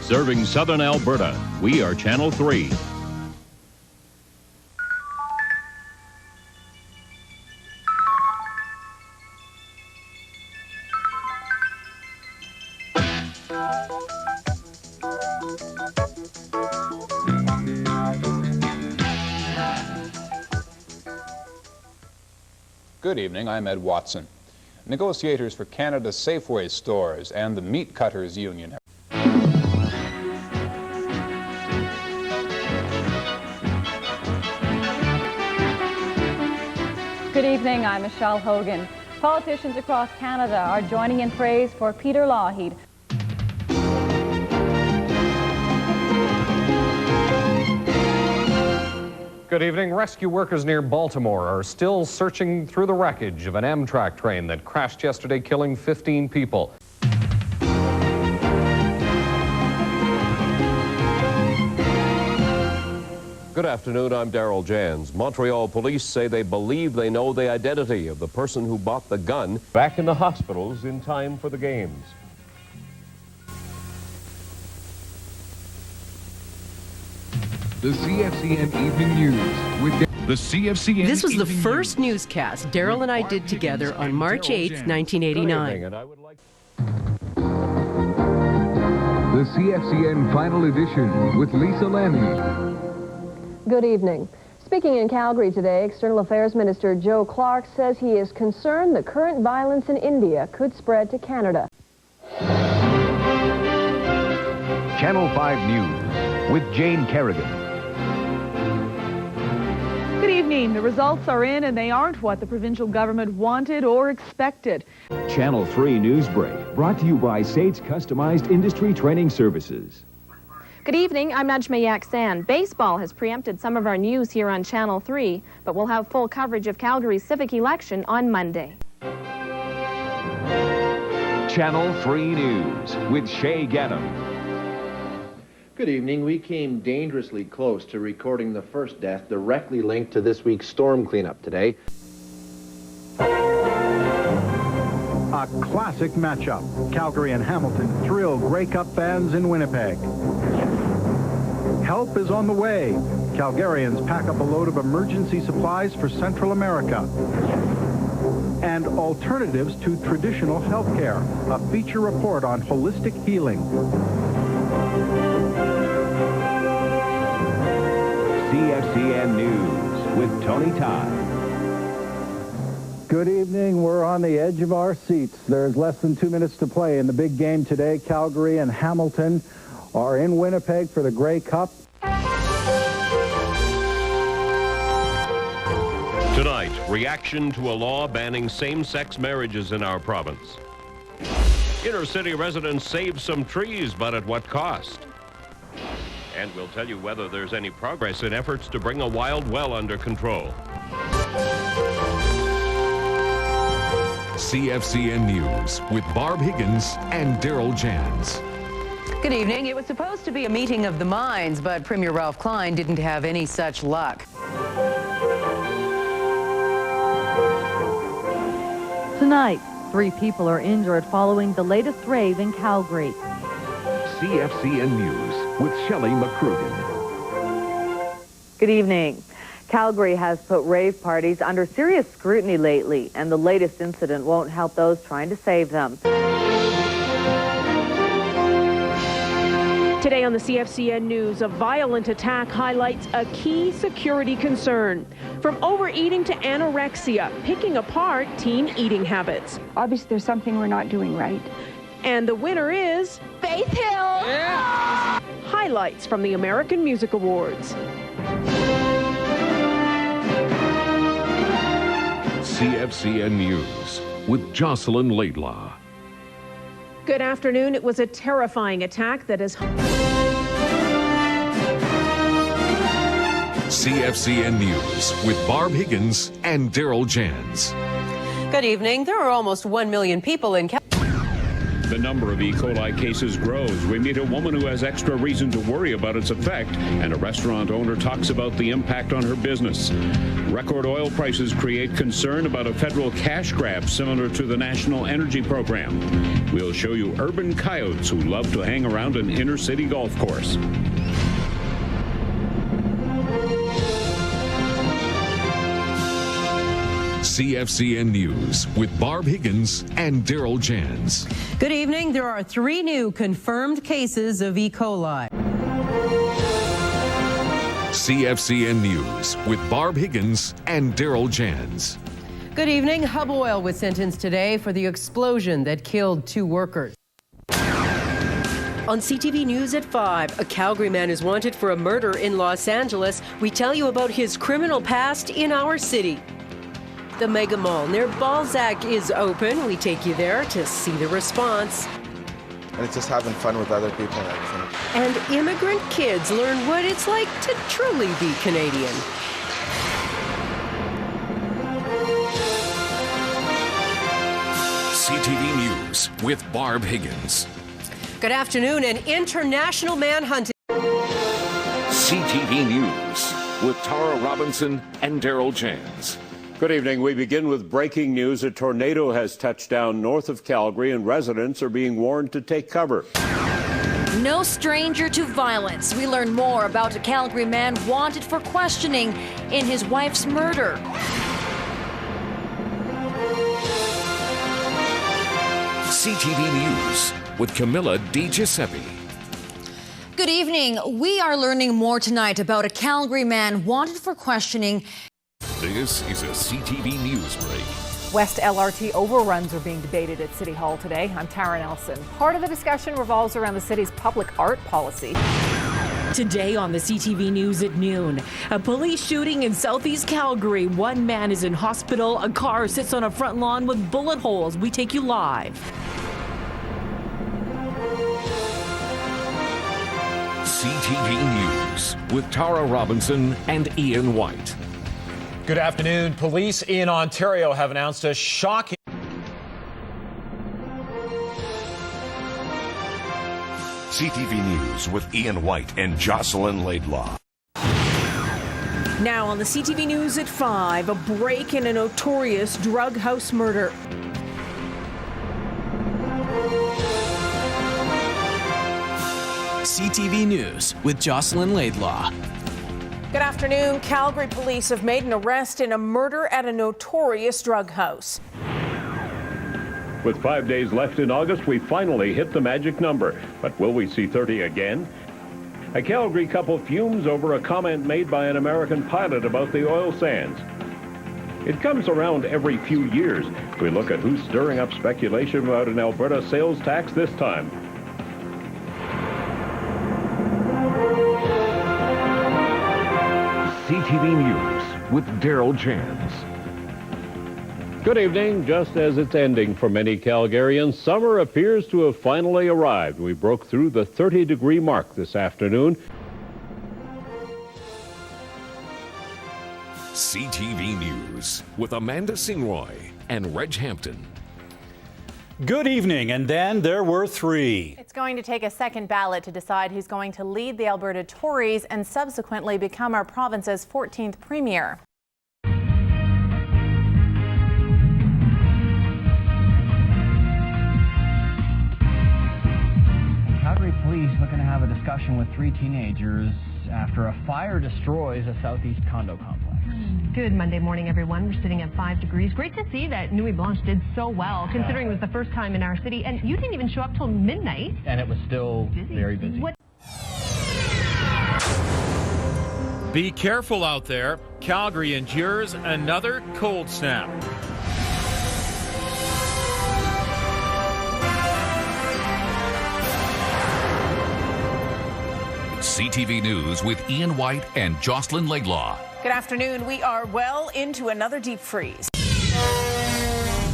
Serving southern Alberta, we are Channel 3. Good evening, I'm Ed Watson. Negotiators for Canada's Safeway stores and the Meat Cutters Union have Good evening, I'm Michelle Hogan. Politicians across Canada are joining in praise for Peter Lougheed. Good evening. Rescue workers near Baltimore are still searching through the wreckage of an Amtrak train that crashed yesterday, killing 15 people. Good afternoon, I'm Daryl Jans. Montreal police say they believe they know the identity of the person who bought the gun back in the hospitals in time for the games. The CFCN Evening News with the CFCN. This was the Evening first News. newscast Daryl and I did together on March 8th, 1989. The CFCN Final Edition with Lisa Lanning. Good evening. Speaking in Calgary today, External Affairs Minister Joe Clark says he is concerned the current violence in India could spread to Canada. Channel 5 News with Jane Kerrigan. Good evening. The results are in, and they aren't what the provincial government wanted or expected. Channel 3 Newsbreak, brought to you by SAIT's Customized Industry Training Services. Good evening, I'm Najma Yaksan. Baseball has preempted some of our news here on Channel 3, but we'll have full coverage of Calgary's civic election on Monday. Channel 3 News with Shay Gaddam. Good evening. We came dangerously close to recording the first death directly linked to this week's storm cleanup today. A classic matchup. Calgary and Hamilton thrill Grey Cup fans in Winnipeg. Help is on the way. Calgarians pack up a load of emergency supplies for Central America. And alternatives to traditional health care. A feature report on holistic healing. CFCN News with Tony Todd. Good evening. We're on the edge of our seats. There's less than 2 minutes to play in the big game today. Calgary and Hamilton are in Winnipeg for the Grey Cup. Tonight, reaction to a law banning same-sex marriages in our province. Inner-city residents save some trees, but at what cost? And we'll tell you whether there's any progress in efforts to bring a wild well under control. CFCN News with Barb Higgins and Daryl Jans. Good evening. It was supposed to be a meeting of the minds, but Premier Ralph Klein didn't have any such luck. Tonight, 3 people are injured following the latest rave in Calgary. CFCN News with Shelley McCrugen. Good evening. Calgary has put rave parties under serious scrutiny lately, and the latest incident won't help those trying to save them. Today on the CFCN News, a violent attack highlights a key security concern. From overeating to anorexia, picking apart teen eating habits. Obviously, there's something we're not doing right. And the winner is Faith Hill! Yeah. Highlights from the American Music Awards. CFCN News with Jocelyn Laidlaw. Good afternoon. It was a terrifying attack that has... CFCN News with Barb Higgins and Daryl Jans. Good evening. There are almost 1 million people in Calgary. The number of E. coli cases grows. We meet a woman who has extra reason to worry about its effect, and a restaurant owner talks about the impact on her business. Record oil prices create concern about a federal cash grab similar to the National Energy Program. We'll show you urban coyotes who love to hang around an inner-city golf course. CFCN News with Barb Higgins and Daryl Jans. Good evening. There are 3 new confirmed cases of E. coli. CFCN News with Barb Higgins and Daryl Jans. Good evening. Hub Oil was sentenced today for the explosion that killed 2 workers. On CTV News at 5, a Calgary man is wanted for a murder in Los Angeles. We tell you about his criminal past in our city. The Mega Mall near Balzac is open. We take you there to see the response. And it's just having fun with other people and everything. And immigrant kids learn what it's like to truly be Canadian. CTV News with Barb Higgins. Good afternoon. An international manhunt. CTV News with Tara Robinson and Daryl Jans. Good evening. We begin with breaking news. A tornado has touched down north of Calgary, and residents are being warned to take cover. No stranger to violence. We learn more about a Calgary man wanted for questioning in his wife's murder. CTV News with Camilla Di Giuseppe. Good evening. We are learning more tonight about a Calgary man wanted for questioning. This is a CTV News break. West LRT overruns are being debated at City Hall today. I'm Tara Nelson. Part of the discussion revolves around the city's public art policy. Today on the CTV News at noon, a police shooting in southeast Calgary. One man is in hospital. A car sits on a front lawn with bullet holes. We take you live. CTV News with Tara Robinson and Ian White. Good afternoon. Police in Ontario have announced a shocking. CTV News with Ian White and Jocelyn Laidlaw. Now on the CTV News at 5, a break in a notorious drug house murder. CTV News with Jocelyn Laidlaw. Good afternoon. Calgary police have made an arrest in a murder at a notorious drug house. With 5 days left in August, we finally hit the magic number. But will we see 30 again? A Calgary couple fumes over a comment made by an American pilot about the oil sands. It comes around every few years. We look at who's stirring up speculation about an Alberta sales tax this time. CTV News with Daryl Jans. Good evening. Just as it's ending for many Calgarians, summer appears to have finally arrived. We broke through the 30-degree mark this afternoon. CTV News with Amanda Singroy and Reg Hampton. Good evening, and then there were 3. It's going to take a second ballot to decide who's going to lead the Alberta Tories and subsequently become our province's 14th premier. Calgary police looking to have a discussion with 3 teenagers after a fire destroys a southeast condo complex. Good Monday morning, everyone. We're sitting at 5 degrees. Great to see that Nuit Blanche did so well, considering it was the first time in our city. And you didn't even show up till midnight. And it was still very busy. Be careful out there. Calgary endures another cold snap. CTV News with Ian White and Jocelyn Laidlaw. Good afternoon. We are well into another deep freeze.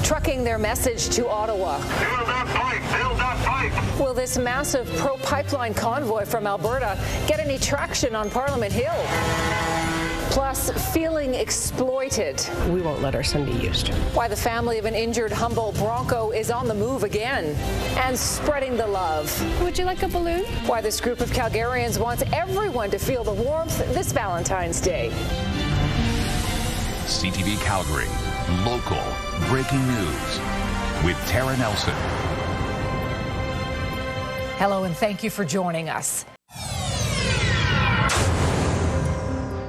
Trucking their message to Ottawa. Build that pipe! Build that pipe! Will this massive pro-pipeline convoy from Alberta get any traction on Parliament Hill? plus feeling exploited. We won't let our son be used. Why the family of an injured Humboldt Bronco is on the move again and spreading the love. Would you like a balloon? Why this group of Calgarians wants everyone to feel the warmth this Valentine's Day. CTV Calgary, local breaking news with Tara Nelson. Hello and thank you for joining us.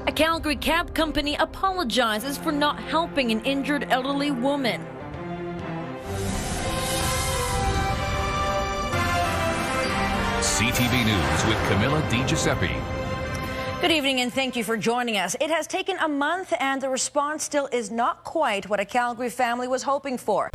A Calgary cab company apologizes for not helping an injured elderly woman. CTV News with Camilla Di Giuseppe. Good evening and thank you for joining us. It has taken a month and the response still is not quite what a Calgary family was hoping for.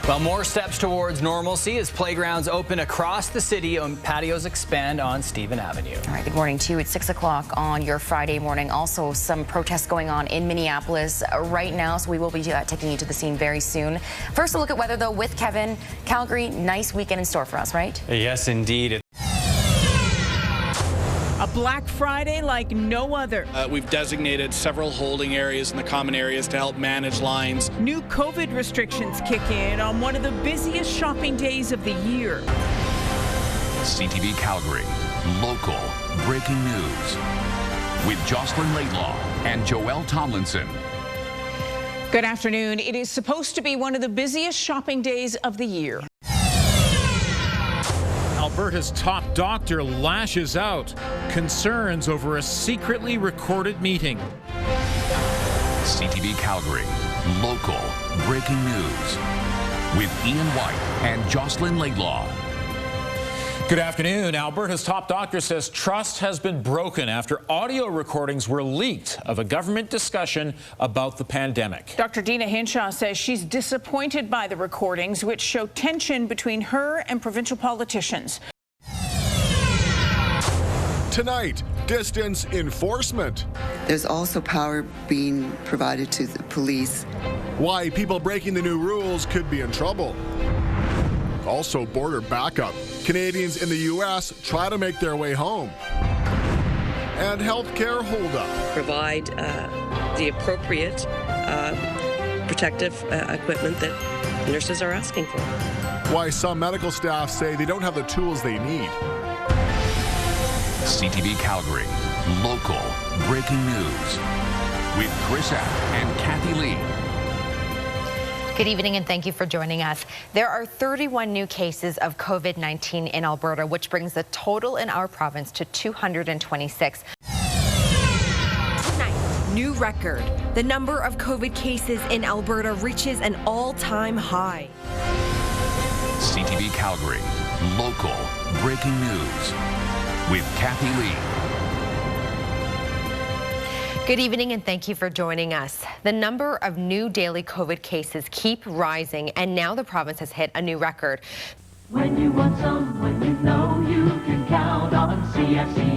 Well, more steps towards normalcy as playgrounds open across the city and patios expand on Stephen Avenue. All right, good morning to you. It's 6 o'clock on your Friday morning. Also, some protests going on in Minneapolis right now, so we will be taking you to the scene very soon. First, a look at weather, though, with Kevin. Calgary, nice weekend in store for us, right? Yes, indeed. A Black Friday like no other. We've designated several holding areas in the common areas to help manage lines. New COVID restrictions kick in on one of the busiest shopping days of the year. CTV Calgary, local breaking news with Jocelyn Laidlaw and Joelle Tomlinson. Good afternoon. It is supposed to be one of the busiest shopping days of the year. Alberta's top doctor lashes out. Concerns over a secretly recorded meeting. CTV Calgary, local breaking news with Ian White and Jocelyn Laidlaw. Good afternoon. Alberta's top doctor says trust has been broken after audio recordings were leaked of a government discussion about the pandemic. Dr. Dina Hinshaw says she's disappointed by the recordings, which show tension between her and provincial politicians. Tonight, distance enforcement. There's also power being provided to the police. Why people breaking the new rules could be in trouble. Also, border backup. Canadians in the U.S. try to make their way home. And healthcare holdup. Provide the appropriate protective equipment that nurses are asking for. Why some medical staff say they don't have the tools they need. CTV Calgary, local breaking news with Chris App and Kathy Lee. Good evening and thank you for joining us. There are 31 new cases of COVID-19 in Alberta, which brings the total in our province to 226. Tonight, new record. The number of COVID cases in Alberta reaches an all-time high. CTV Calgary, local breaking news with Kathy Lee. Good evening and thank you for joining us. The number of new daily COVID cases keep rising and now the province has hit a new record. When you want someone you know you can count on CFCN.